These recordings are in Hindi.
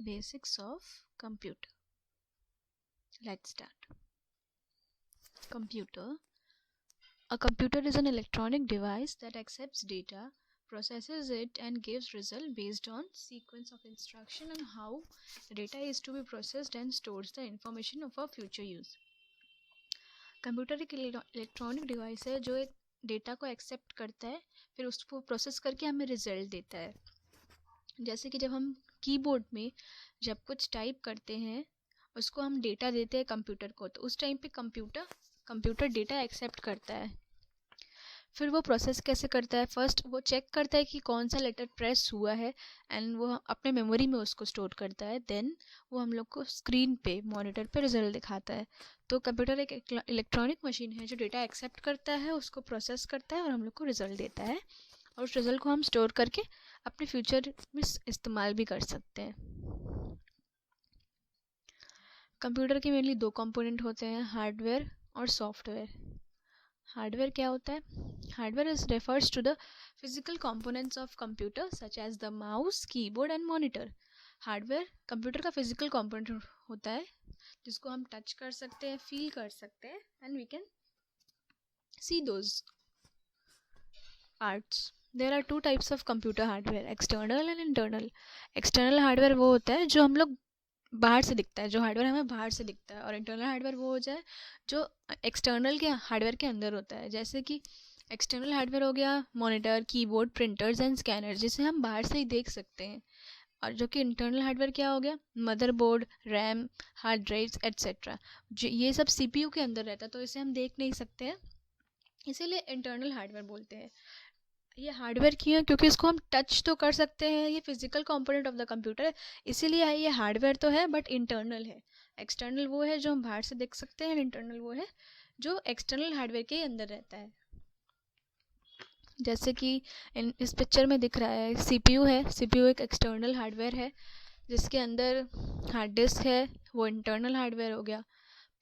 Basics of computer. Let's start. Computer. A computer is an electronic device that accepts data, processes it, and gives result based on sequence of instruction on how the data is to be processed and stores the information for future use. Computer एक इलेक्ट्रॉनिक डिवाइस है जो एक डेटा को एक्सेप्ट करता है, फिर उसको प्रोसेस करके हमें रिजल्ट देता है. जैसे कि जब हम कीबोर्ड में जब कुछ टाइप करते हैं उसको हम डेटा देते हैं कंप्यूटर को, तो उस टाइम पे कंप्यूटर डेटा एक्सेप्ट करता है. फिर वो प्रोसेस कैसे करता है, फर्स्ट वो चेक करता है कि कौन सा लेटर प्रेस हुआ है एंड वो अपने मेमोरी में उसको स्टोर करता है. देन वो हम लोग को स्क्रीन पे मॉनिटर पे रिजल्ट दिखाता है. तो कंप्यूटर एक इलेक्ट्रॉनिक मशीन है जो डेटा एक्सेप्ट करता है, उसको प्रोसेस करता है और हम लोग को रिजल्ट देता है, और उस रिजल्ट को हम स्टोर करके अपने फ्यूचर में इस्तेमाल भी कर सकते हैं. कंप्यूटर के मेनली दो कंपोनेंट होते हैं, हार्डवेयर और सॉफ्टवेयर. हार्डवेयर क्या होता है? Hardware is refers to the physical components of computer such as the mouse, keyboard and monitor. Hardware computer का फिजिकल कंपोनेंट होता है जिसको हम टच कर सकते हैं, फील कर सकते हैं, and we can see those parts. There are two types of computer hardware, external and internal. External hardware वो होता है जो हम लोग बाहर से दिखता है, जो हार्डवेयर हमें बाहर से दिखता है, और इंटरनल हार्डवेयर वो हो जाए जो एक्सटर्नल के हार्डवेयर के अंदर होता है. जैसे कि एक्सटर्नल हार्डवेयर हो गया monitor, keyboard, printers and scanner, जिसे हम बाहर से ही देख सकते हैं. और जो कि इंटरनल हार्डवेयर क्या हो गया, motherboard, RAM, hard drives etcetera. जो ये सब सीपीयू के अंदर रहता है, तो इसे हम देख नहीं सकते हैं, इसीलिए इंटरनल हार्डवेयर बोलते हैं. ये हार्डवेयर क्यों है? क्योंकि इसको हम टच तो कर सकते हैं, ये physical component of the computer है, इसीलिए ये हार्डवेयर तो है बट इंटरनल है. एक्सटर्नल वो है जो हम बाहर से देख सकते हैं, इंटरनल वो है जो एक्सटर्नल हार्डवेयर के अंदर रहता है. जैसे कि इस पिक्चर में दिख रहा है सीपीयू है. सीपीयू एक एक्सटर्नल हार्डवेयर है जिसके अंदर हार्ड डिस्क है, वो इंटरनल हार्डवेयर हो गया.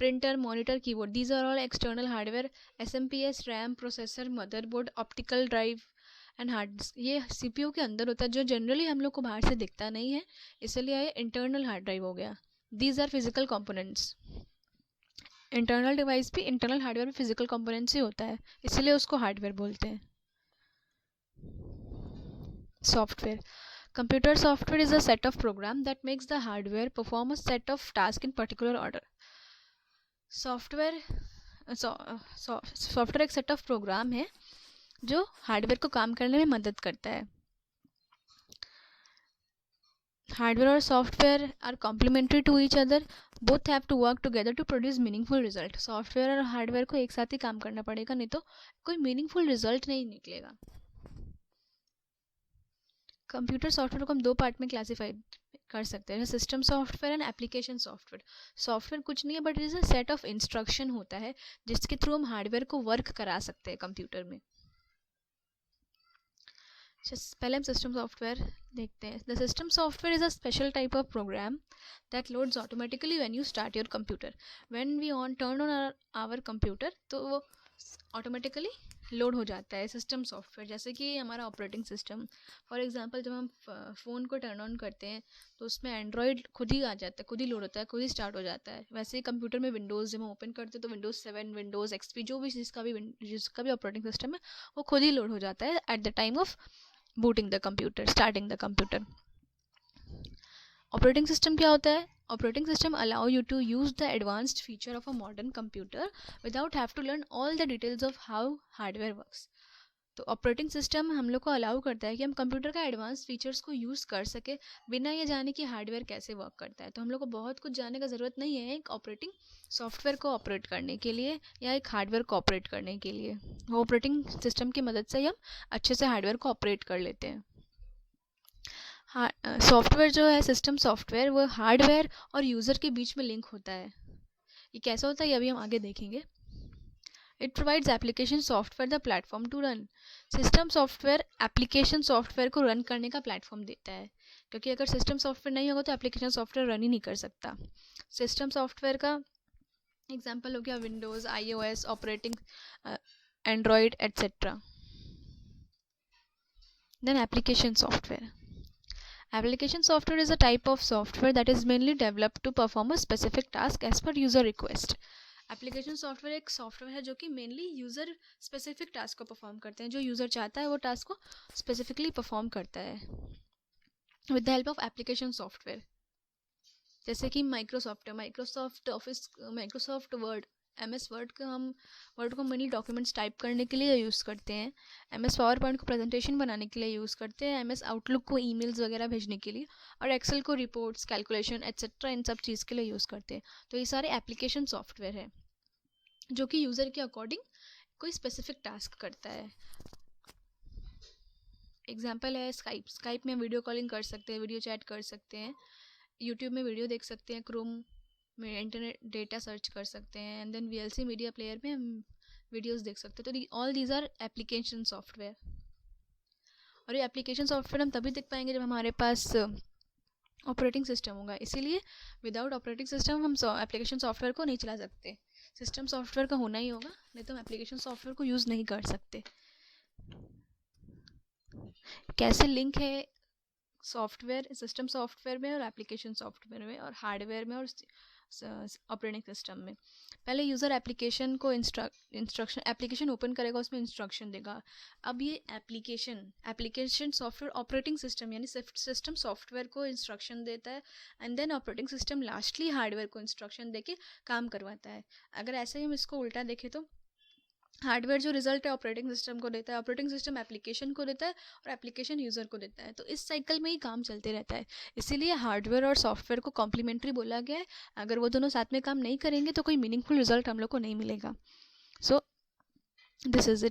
Printer, monitor, keyboard, these are all external hardware. SMPS, RAM, processor, motherboard, optical drive and hard disk, ये सीपीयू के अंदर होता है, जो जनरली हम लोग को बाहर से दिखता नहीं है, इसलिए ये इंटरनल हार्ड ड्राइव हो गया. These are physical components. Internal device भी इंटरनल हार्डवेयर में फिजिकल कंपोनेंट्स ही होता है, इसलिए उसको हार्डवेयर बोलते हैं. Software. Computer software is a set of program that makes the hardware perform a set of tasks in particular order. Software software एक सेट ऑफ प्रोग्राम है जो हार्डवेयर को काम करने में मदद करता है. हार्डवेयर और software are complementary to each other. Both have to work together to produce meaningful result. Software और हार्डवेयर को एक साथ ही काम करना पड़ेगा, नहीं तो कोई मीनिंगफुल रिजल्ट नहीं निकलेगा. कंप्यूटर सॉफ्टवेयर को हम दो पार्ट में क्लासीफाई कर सकते हैं, system software and application software. Software कुछ नहीं है but it is a set of instruction होता है जिसके थ्रू हम हार्डवेयर को वर्क करा सकते हैं कंप्यूटर में. पहले हम सिस्टम सॉफ्टवेयर देखते हैं. The system software is a special type of program that loads automatically when you start your computer. When we turn on our computer तो वो ऑटोमेटिकली लोड हो जाता है सिस्टम सॉफ्टवेयर. जैसे कि हमारा ऑपरेटिंग सिस्टम, फॉर एग्जांपल जब हम फ़ोन को टर्न ऑन करते हैं तो उसमें एंड्रॉयड खुद ही आ जाता है, खुद ही लोड होता है, खुद ही स्टार्ट हो जाता है. वैसे ही कंप्यूटर में विंडोज़ जब हम ओपन करते हैं तो विंडोज़ 7, विंडोज़ एक्सपी, जो भी जिसका भी ऑपरेटिंग सिस्टम है वो खुद ही लोड हो जाता है at the time of booting the computer, starting the computer. Operating system क्या होता है? Operating system allow you to use the advanced feature of a modern computer without have to learn all the details of how hardware works. तो ऑपरेटिंग सिस्टम हम लोग को अलाउ करता है कि हम कंप्यूटर का एडवांस फीचर्स को यूज़ कर सके बिना ये जाने कि हार्डवेयर कैसे वर्क करता है. तो हम लोग को बहुत कुछ जानने का ज़रूरत नहीं है एक ऑपरेटिंग सॉफ्टवेयर को ऑपरेट करने के लिए या एक हार्डवेयर को ऑपरेट करने के लिए. ऑपरेटिंग सिस्टम की मदद से ही हम अच्छे से हार्डवेयर को ऑपरेट कर लेते हैं. सॉफ्टवेयर जो है सिस्टम सॉफ्टवेयर, वो हार्डवेयर और यूज़र के बीच में लिंक होता है. ये कैसे होता है ये अभी हम आगे देखेंगे. It provides application software the platform to run. System software application software को रन करने का प्लेटफॉर्म देता है, क्योंकि अगर सिस्टम सॉफ्टवेयर नहीं होगा तो एप्लीकेशन सॉफ्टवेयर रन ही नहीं कर सकता. सिस्टम सॉफ्टवेयर का एग्जाम्पल हो गया Windows, iOS, operating Android etcetera. Then application software. Application software is a type of software that is mainly developed to perform a specific task as per user request. Application software एक सॉफ्टवेयर है जो कि मेनली यूज़र स्पेसिफिक टास्क को परफॉर्म करते हैं. जो यूज़र चाहता है वो टास्क को स्पेसिफिकली परफॉर्म करता है with the help of application software. जैसे कि माइक्रोसॉफ्ट है, Microsoft office, Microsoft word, MS word का हम वर्ड को मेनली डॉक्यूमेंट्स टाइप करने के लिए यूज़ करते हैं. MS पावर पॉइंट को प्रेजेंटेशन बनाने के लिए यूज़ करते हैं. MS आउटलुक को ईमेल्स वगैरह भेजने के लिए, और एक्सेल को रिपोर्ट्स, कैलकुलेशन एट्सेट्रा इन सब चीज़ के लिए यूज़ करते हैं. तो ये सारे एप्लीकेशन सॉफ्टवेयर है जो कि यूज़र के अकॉर्डिंग कोई स्पेसिफिक टास्क करता है. एग्जाम्पल है स्काइप में वीडियो कॉलिंग कर सकते हैं, वीडियो चैट कर सकते हैं, यूट्यूब में वीडियो देख सकते हैं, क्रोम में इंटरनेट डेटा सर्च कर सकते हैं, and then VLC media player में हम वीडियोस देख सकते हैं. तो all these are application software. और ये एप्लीकेशन सॉफ्टवेयर हम तभी देख पाएंगे जब हमारे पास ऑपरेटिंग सिस्टम होगा. इसीलिए विदाउट ऑपरेटिंग सिस्टम हम एप्लीकेशन सॉफ्टवेयर को नहीं चला सकते. सिस्टम सॉफ्टवेयर का होना ही होगा, नहीं तो हम एप्लीकेशन सॉफ्टवेयर को यूज़ नहीं कर सकते. कैसे लिंक है सॉफ्टवेयर, सिस्टम सॉफ्टवेयर में और एप्लीकेशन सॉफ्टवेयर में और हार्डवेयर में और ऑपरेटिंग सिस्टम में. पहले यूज़र एप्लीकेशन को इंस्ट्रक्शन एप्लीकेशन ओपन करेगा, उसमें इंस्ट्रक्शन देगा. अब ये एप्लीकेशन सॉफ्टवेयर ऑपरेटिंग सिस्टम यानी सिस्टम सॉफ्टवेयर को इंस्ट्रक्शन देता है, and then operating system lastly hardware को इंस्ट्रक्शन देके काम करवाता है. अगर ऐसे ही हम इसको उल्टा देखें तो हार्डवेयर जो रिजल्ट है ऑपरेटिंग सिस्टम को देता है, ऑपरेटिंग सिस्टम एप्लीकेशन को देता है, और एप्लीकेशन यूज़र को देता है. तो इस साइकिल में ही काम चलते रहता है. इसीलिए हार्डवेयर और सॉफ्टवेयर को कॉम्प्लीमेंट्री बोला गया है. अगर वो दोनों साथ में काम नहीं करेंगे तो कोई मीनिंगफुल रिजल्ट हम लोग को नहीं मिलेगा. So this is it.